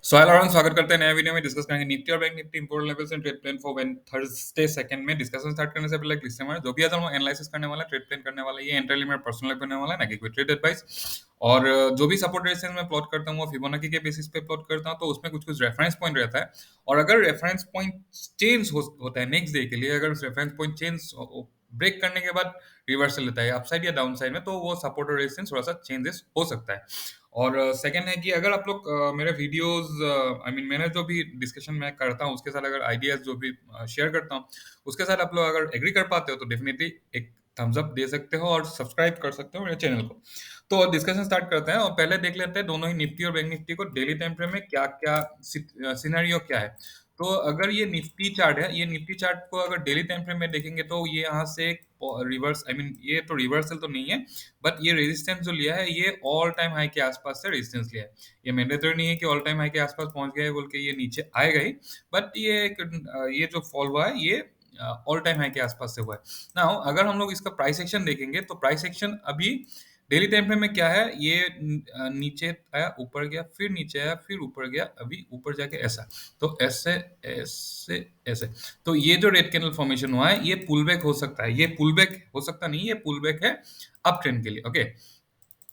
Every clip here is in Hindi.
सो हेलो एवरीवन, स्वागत करते हैं नए वीडियो में। डिस्कस करेंगे निफ्टी और bank Nifty important levels and trade plan for when Thursday second में। डिस्कशन स्टार्ट करने से पहले डिस्क्लेमर, जो भी आज हम लोग एनालिसिस करने वाला है, ट्रेड प्लान करने वाला है, ये एंटायरली मेरा पर्सनल होने वाला है, ना कि कोई ट्रेड एडवाइस। और जो भी सपोर्ट रेजिस्टेंस मैं प्लॉट करता हूँ वो फिबोनाची के बेसिस पे प्लॉट करता हूँ, तो उसमें कुछ कुछ रेफरेंस पॉइंट रहता है। और अगर रेफरेंस पॉइंट चेंज होता है नेक्स्ट डे के लिए, अगर रेफरेंस पॉइंट चेंज ब्रेक करने के बाद रिवर्सल लेता है अपसाइड या डाउन साइड में, तो वो सपोर्ट और रेजिस्टेंस थोड़ा सा चेंजेस हो सकता है। और सेकंड है कि अगर आप लोग मेरे वीडियोस, आई मीन मैंने जो भी डिस्कशन मैं करता हूँ उसके साथ अगर आइडियाज जो भी शेयर करता हूँ उसके साथ आप लोग अगर एग्री कर पाते हो तो डेफिनेटली एक थम्स अप दे सकते हो और सब्सक्राइब कर सकते हो मेरे चैनल को। तो डिस्कशन स्टार्ट करते हैं और पहले देख लेते हैं दोनों ही निफ्टी और बैंक निफ्टी को डेली टाइम फ्रेम में क्या क्या सिनेरियो क्या है। तो अगर ये निफ्टी चार्ट है, ये निफ्टी चार्ट को अगर डेली टाइम फ्रेम में देखेंगे तो ये यहाँ से रिवर्स, आई मीन ये तो रिवर्सल तो नहीं है, बट ये रेजिस्टेंस जो लिया है ये ऑल टाइम हाई के आसपास से रेजिस्टेंस लिया है। ये मैंडेटरी नहीं है कि ऑल टाइम हाई के आसपास पहुंच गया है बोल के ये नीचे आएगा ही, बट ये जो फॉल हुआ है ये ऑल टाइम हाई के आसपास से हुआ है। नाउ अगर हम लोग इसका प्राइस एक्शन देखेंगे तो प्राइस एक्शन अभी डेली टाइम फ्रेम में क्या है, ये नीचे आया, ऊपर गया, फिर नीचे आया, फिर ऊपर गया, अभी ऊपर जाके ऐसा। तो ऐसे ऐसे ऐसे, तो ये जो रेड कैंडल फॉर्मेशन हुआ है ये पुल बैक हो सकता है, ये पुल बैक हो सकता नहीं, ये पुल बैक है अप ट्रेंड के लिए। ओके,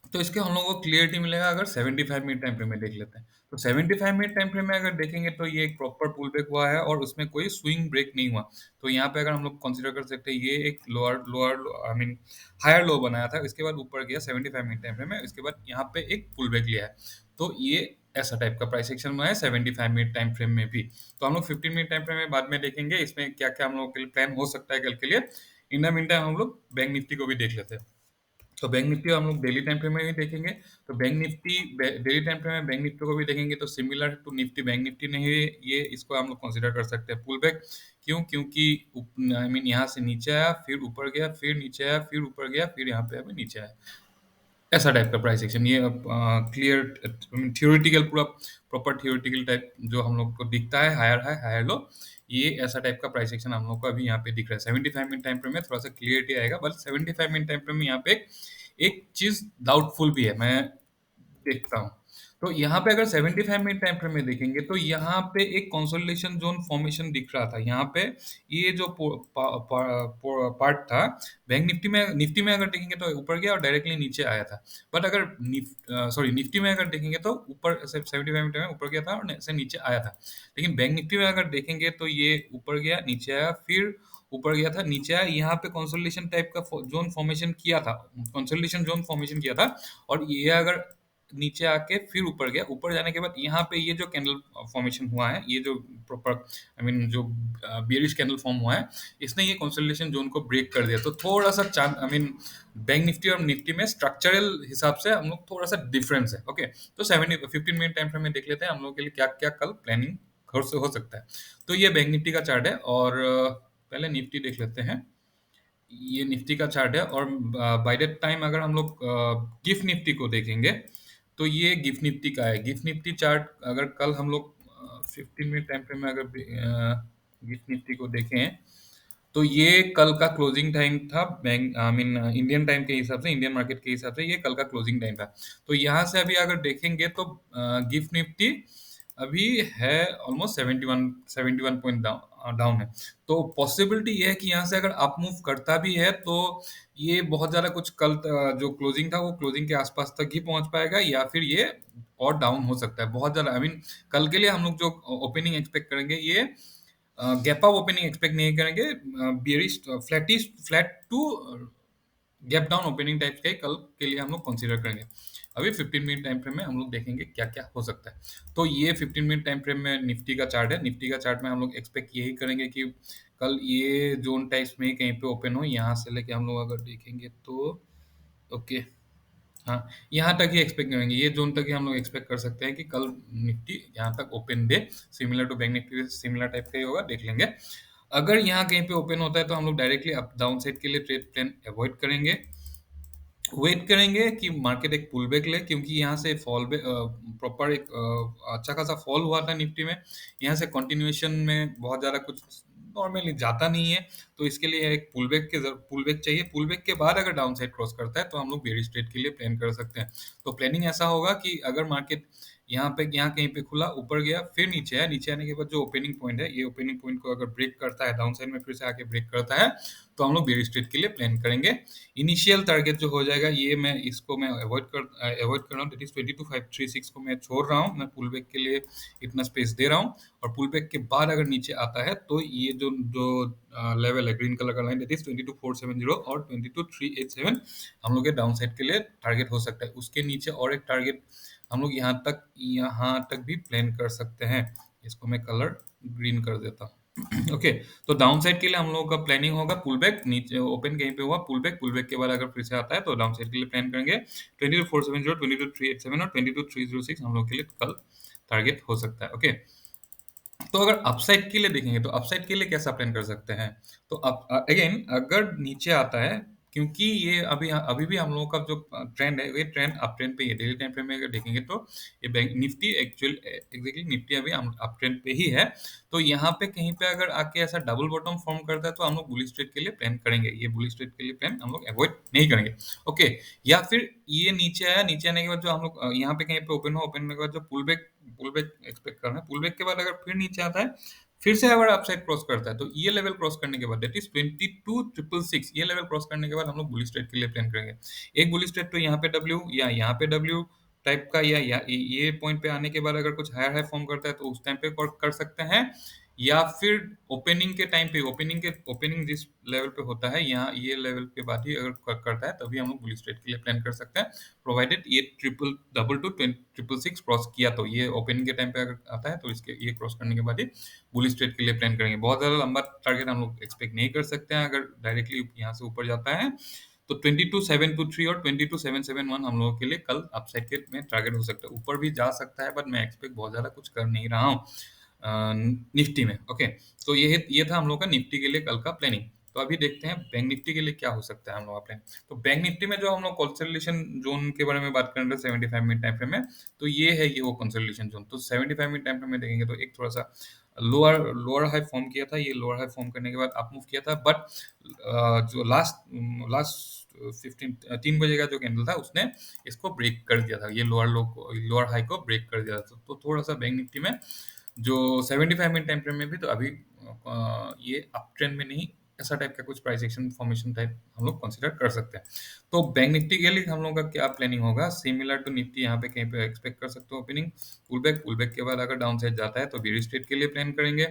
तो इसके हम लोगों को क्लियरिटी मिलेगा अगर 75 मिनट टाइम फ्रेम में देख लेते हैं। तो 75 मिनट टाइम फ्रेम में अगर देखेंगे तो ये एक प्रॉपर पुल बैक हुआ है और उसमें कोई स्विंग ब्रेक नहीं हुआ। तो यहाँ पे अगर हम लोग कंसीडर कर सकते हैं ये एक lower lower I mean higher low बनाया था, इसके बाद ऊपर गया 75 मिनट टाइम फ्रेम में, इसके बाद यहाँ पे एक पुल बैक लिया है। तो ये ऐसा टाइप का प्राइस एक्शन में है 75 मिनट टाइम फ्रेम में भी। तो हम लोग 15 मिनट टाइम फ्रेम में बाद में देखेंगे इसमें क्या क्या हम लोग के लिए प्लान हो सकता है कल के लिए। इन द मीन टाइम हम लोग बैंक निफ्टी को भी देख लेते हैं। तो बैंक निफ्टी हम लोग डेली टाइम फ्रेम में ही देखेंगे। तो bank Nifty daily time frame में बैंक निफ्टी को भी देखेंगे तो similar to Nifty bank Nifty नहीं है ये, इसको हम लोग कंसीडर कर सकते हैं पुल बैक। क्यों? क्योंकि आई मीन यहाँ से नीचे आया, फिर ऊपर गया, फिर नीचे आया, फिर ऊपर गया, फिर यहाँ पे अभी नीचे आया। ऐसा टाइप का प्राइस एक्शन ये क्लियर थियोरेटिकल, पूरा प्रॉपर थियोरेटिकल टाइप जो हम लोग को दिखता है, हायर हायर लो, ये ऐसा टाइप का प्राइस एक्शन हम लोग को अभी यहाँ पे दिख रहा है। 75 मिनट टाइम फ्रेम में थोड़ा सा क्लियरिटी आएगा, बट 75 मिनट टाइम फ्रेम में यहाँ पे एक चीज डाउटफुल भी है, मैं देखता हूँ। तो यहाँ पे अगर 75 मिनट टाइम फ्रेम में देखेंगे तो यहाँ पे एक कंसोलिडेशन जोन फॉर्मेशन दिख रहा था। यहाँ पे ये जो पार्ट था बैंक निफ्टी में अगर देखेंगे तो ऊपर गया और डायरेक्टली नीचे आया था। बट अगर निफ्टी में अगर देखेंगे तो ऊपर 75 मिनट में ऊपर गया था और से नीचे आया था। लेकिन बैंक निफ्टी में अगर देखेंगे तो ये ऊपर गया, नीचे आया, फिर ऊपर गया था, नीचे आया, यहाँ पे कंसोलिडेशन टाइप का जोन फॉर्मेशन किया था, कंसोलिडेशन जोन फॉर्मेशन किया था। और ये अगर नीचे आके फिर ऊपर गया, ऊपर जाने के बाद यहाँ पे ये जो कैंडल फॉर्मेशन हुआ है, ये जो प्रॉपर आई मीन जो बेरिश कैंडल फॉर्म हुआ है, इसने ये कंसोलिडेशन जोन को ब्रेक कर दिया। तो थोड़ा सा chance, I mean bank Nifty और निफ्टी में स्ट्रक्चरल हिसाब से हम लोग थोड़ा सा डिफरेंस है। ओके, तो 15 मिनट टाइम फ्रेम में देख लेते हैं हम लोग के लिए क्या क्या कल प्लानिंग हो सकता है। तो ये बैंक निफ्टी का चार्ट है और पहले निफ्टी देख लेते हैं। ये निफ्टी का चार्ट है और बाय दैट टाइम अगर हम लोग गिफ्ट निफ्टी को देखेंगे तो ये गिफ्ट निफ्टी का है। गिफ्ट निफ्टी चार्ट अगर कल हम लोग 15 मिनट टाइम फ्रेम में अगर गिफ्ट निफ्टी को देखें तो ये कल का क्लोजिंग टाइम था bank, I mean Indian time के हिसाब से, इंडियन मार्केट के हिसाब से ये कल का क्लोजिंग टाइम था। तो यहाँ से अभी अगर देखेंगे तो गिफ्ट निफ्टी अभी है ऑलमोस्ट 71 पॉइंट डाउन है। तो पॉसिबिलिटी ये है कि यहाँ से अगर अप मूव करता भी है तो ये बहुत ज्यादा कुछ कल जो क्लोजिंग था वो क्लोजिंग के आसपास तक ही पहुंच पाएगा, या फिर ये और डाउन हो सकता है बहुत ज्यादा। आई मीन कल के लिए हम लोग जो ओपनिंग एक्सपेक्ट करेंगे ये गैप अप ओपनिंग एक्सपेक्ट नहीं करेंगे, bearish flat to gap down opening type के कल के लिए हम लोग कंसीडर करेंगे। अभी 15 मिनट टाइम फ्रेम में हम लोग देखेंगे क्या क्या हो सकता है। तो ये 15 मिनट टाइम फ्रेम में निफ्टी का चार्ट है। निफ्टी का चार्ट में हम लोग एक्सपेक्ट यही करेंगे कि कल ये जोन टाइप्स में ही कहीं पे ओपन हो, यहाँ से लेके हम लोग अगर देखेंगे तो ओके, हाँ, यहाँ तक ही एक्सपेक्ट करेंगे, ये जोन तक ही हम लोग एक्सपेक्ट कर सकते हैं कि कल निफ्टी यहाँ तक ओपन दे। Similar to bank Nifty, similar type का ही होगा, देख लेंगे। अगर यहाँ कहीं पे ओपन होता है तो हम लोग डायरेक्टली अप डाउन साइड के लिए ट्रेड प्लान अवॉइड करेंगे। वेट करेंगे कि मार्केट एक पुल बैक ले, क्योंकि यहाँ से फॉल बैक प्रॉपर एक अच्छा खासा फॉल हुआ था निफ्टी में, यहाँ से कंटिन्यूएशन में बहुत ज़्यादा कुछ नॉर्मली जाता नहीं है। तो इसके लिए एक पुल बैक चाहिए। पुल बैक के बाद अगर डाउन साइड क्रॉस करता है तो हम लोग बेरिश ट्रेड के लिए प्लान कर सकते हैं। तो प्लानिंग ऐसा होगा कि अगर मार्केट यहाँ कहीं पे खुला, ऊपर गया, फिर नीचे आया, नीचे आने के बाद जो ओपनिंग पॉइंट है, ये ओपनिंग पॉइंट को अगर ब्रेक करता है, डाउन साइड में फिर से आके ब्रेक करता है, तो हम लोग बेयर स्ट्रेट के लिए प्लान करेंगे। इनिशियल टारगेट जो हो जाएगा, ये मैं अवॉइड कर रहा हूँ, दैट इज 22536 को मैं छोड़ रहा हूँ, मैं पुल बैक के लिए इतना स्पेस दे रहा हूँ। और पुल बैक के बाद अगर नीचे आता है तो ये जो जो लेवल है ग्रीन कलर का लाइन, दैट इज 22470 और 22387 हम लोग के डाउन साइड के लिए टारगेट हो सकता है। उसके नीचे और एक टारगेट हम लोग यहाँ तक भी प्लान कर सकते हैं। इसको मैं कलर ग्रीन कर देता हूँ। ओके, तो डाउन साइड के लिए हम लोगों का प्लानिंग होगा पुल बैक, नीचे ओपन कहीं पे हुआ पुल बैक के बाद अगर फिर से आता है तो डाउन साइड के लिए प्लान करेंगे 22470, 22387 और 22306 हम लोग के लिए कल टारगेट हो सकता है। ओके, तो अगर अपसाइड के लिए देखेंगे तो अपसाइड के लिए कैसा प्लान कर सकते हैं? तो अगेन अगर नीचे आता है, क्योंकि ये अभी अभी भी हम लोगों का जो ट्रेंड है, ये ट्रेंड अप ट्रेंड पे ही है। डेली टाइम फ्रेम में अगर देखेंगे तो ये बैंक निफ्टी एग्जैक्टली निफ्टी अभी अप ट्रेंड पे ही है। तो यहाँ पे कहीं पे अगर आके ऐसा डबल बॉटम फॉर्म करता है तो हम लोग बुलिश ट्रेड के लिए प्लान करेंगे। ये बुलिश ट्रेड के लिए प्लान हम लोग अवॉइड नहीं करेंगे। ओके, या फिर ये नीचे आया, नीचे आने के बाद जो हम लोग यहाँ पे कहीं पे ओपन हो, ओपन होने के बाद जो पुल बैक एक्सपेक्ट कर रहे हैं, पुल बैक के बाद अगर फिर नीचे आता है, फिर से अगर अपसाइड क्रॉस करता है, तो ये लेवल क्रॉस करने के बाद दैट इज 22666, ये लेवल क्रॉस करने के बाद हम लोग बुलिश ट्रेड के लिए प्लान करेंगे। एक बुलिश ट्रेड तो यहाँ पे डब्ल्यू या यहाँ पे डब्ल्यू टाइप का, या ये पॉइंट पे आने के बाद अगर कुछ हायर हाई फॉर्म करता है तो उस टाइम पे कर सकते हैं। या फिर ओपनिंग के टाइम पे, ओपनिंग जिस लेवल पे होता है, यहाँ ये लेवल के बाद ही अगर करता है तभी हम लोग बुलिश ट्रेड के लिए प्लान कर सकते हैं, प्रोवाइडेड ये ट्रिपल डबल टू 666 क्रॉस किया। तो ये ओपनिंग के टाइम पे अगर आता है तो इसके ये क्रॉस करने के बाद ही बुलिश ट्रेड के लिए प्लान करेंगे। बहुत ज्यादा लंबा टारगेट हम लोग एक्सपेक्ट नहीं कर सकते हैं अगर डायरेक्टली यहाँ से ऊपर जाता है। तो 22723 और 22771 हम लोगों के लिए कल अपसाइड के में टारगेट हो सकता है। ऊपर भी जा सकता है, बट मैं एक्सपेक्ट बहुत ज्यादा कुछ कर नहीं रहा हूँ निफ्टी में। ओके, तो ये था हम लोग का निफ्टी के लिए कल का प्लानिंग। तो अभी देखते हैं बैंक निफ्टी के लिए क्या हो सकता है हम लोग का प्लान। तो बैंक निफ्टी में जो हम लोग कंसोलिडेशन जोन के बारे में बात कर रहे हैं 75 मिनट टाइम फ्रेम में, तो ये है ये वो कंसोलिडेशन जोन। तो 75 मिनट टाइम फ्रेम में देखेंगे तो एक थोड़ा सा लोअर लोअर हाई फॉर्म किया था, ये लोअर हाई फॉर्म करने के बाद अप मूव किया था, बट जो लास्ट लास्ट 3 बजे का जो कैंडल था उसने इसको ब्रेक कर दिया था, ये लोअर हाई को ब्रेक कर दिया था। तो थोड़ा सा बैंक निफ्टी में जो 75 मिनट टाइम फ्रेम में भी, तो अभी ये अप ट्रेंड में नहीं, ऐसा टाइप का कुछ प्राइस एक्शन फॉर्मेशन टाइप हम लोग कंसीडर कर सकते हैं। तो बैंक निफ्टी के लिए हम लोग का क्या प्लानिंग होगा, सिमिलर टू निफ्टी, यहाँ पे कहीं पे एक्सपेक्ट कर सकते हो ओपनिंग पुल बैक के बाद अगर डाउन साइड जाता है तो बेयर स्ट्रेट के लिए प्लान करेंगे।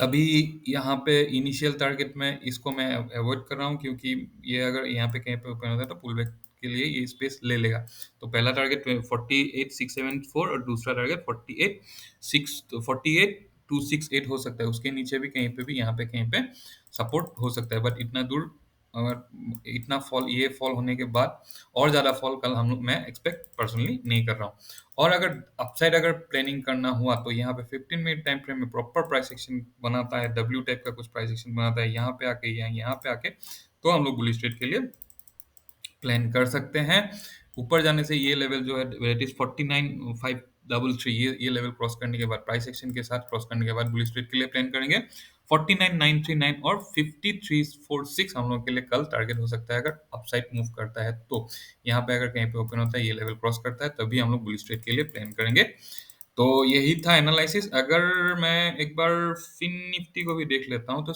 अभी यहाँ पे इनिशियल टारगेट में इसको मैं अवॉइड कर रहा हूँ, क्योंकि ये अगर यहाँ पे कहीं पे ओपन होता है तो पुल बैक के लिए ये स्पेस ले लेगा। तो पहला टारगेट 48674 और दूसरा टारगेट 48268 हो सकता है। उसके नीचे भी कहीं पे भी यहाँ पे कहीं पे सपोर्ट हो सकता है, बट इतना दूर अगर इतना फॉल, ये फॉल होने के बाद और ज्यादा फॉल कल हम लोग मैं एक्सपेक्ट पर्सनली नहीं कर रहा हूँ। और अगर अपसाइड अगर प्लानिंग करना हुआ तो यहाँ पे 15 मिनट टाइम फ्रेम में प्रॉपर प्राइस एक्शन बनाता है, डब्ल्यू टाइप का कुछ प्राइस एक्शन बनाता है यहाँ पे आके या यहाँ पे आके, तो हम लोग बुलिश ट्रेड के लिए प्लान कर सकते हैं। ऊपर जाने से ये लेवल जो है दैट इज 49533, ये लेवल क्रॉस करने के बाद, प्राइस एक्शन के साथ क्रॉस करने के बाद बुलिश ट्रेड के लिए प्लान करेंगे। 49939 और 5346 हम लोग के लिए कल टारगेट हो सकता है अगर अपसाइड मूव करता है तो। यहाँ पे अगर कहीं पे ओपन होता है, ये लेवल क्रॉस करता है, तभी हम लोग बुलिश ट्रेड के लिए प्लान करेंगे। तो यही था एनालिसिस। अगर मैं एक बार फिन निफ्टी को भी देख लेता हूँ, तो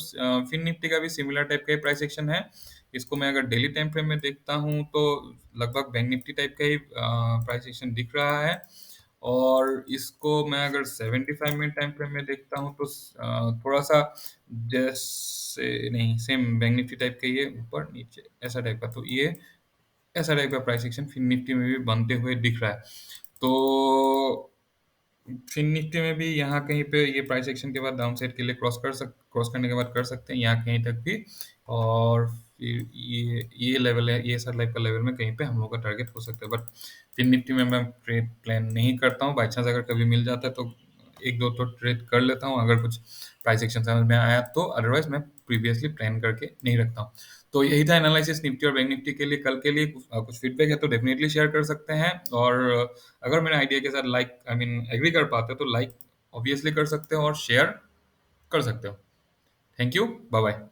फिन निफ्टी का भी सिमिलर टाइप का ही प्राइस एक्शन है। इसको मैं अगर डेली टाइम फ्रेम में देखता हूँ तो लगभग बैंक निफ्टी टाइप का ही प्राइस एक्शन दिख रहा है। और इसको मैं अगर 75 मिनट टाइम फ्रेम में देखता हूँ तो थोड़ा सा जैसे नहीं, सेम बैंक निफ्टी टाइप का ही है, ऊपर नीचे ऐसा टाइप का। तो ये ऐसा टाइप का प्राइस एक्शन फिन निफ्टी में भी बनते हुए दिख रहा है। तो फिन निफ्टी में भी यहाँ कहीं पे ये प्राइस एक्शन के बाद डाउन साइड के लिए क्रॉस करने के बाद कर सकते हैं यहाँ कहीं तक भी। और फिर ये लेवल है, ये सब लाइफ का लेवल में कहीं पे हम लोग का टारगेट हो सकता है। बट फिन निफ्टी में मैं ट्रेड प्लान नहीं करता हूँ, बाई चांस अगर कभी मिल जाता है तो एक दो तो ट्रेड कर लेता हूँ अगर कुछ प्राइस एक्शन समझ में आया तो, अदरवाइज मैं प्रीवियसली प्लान करके नहीं रखता हूँ। तो यही था एनालिसिस निफ्टी और बैंक निफ्टी के लिए कल के लिए। कुछ फीडबैक है तो डेफिनेटली शेयर कर सकते हैं। और अगर मेरे आइडिया के साथ लाइक आई मीन एग्री कर पाते हो तो लाइक ऑब्वियसली कर सकते हो और शेयर कर सकते हो। Thank you, bye bye.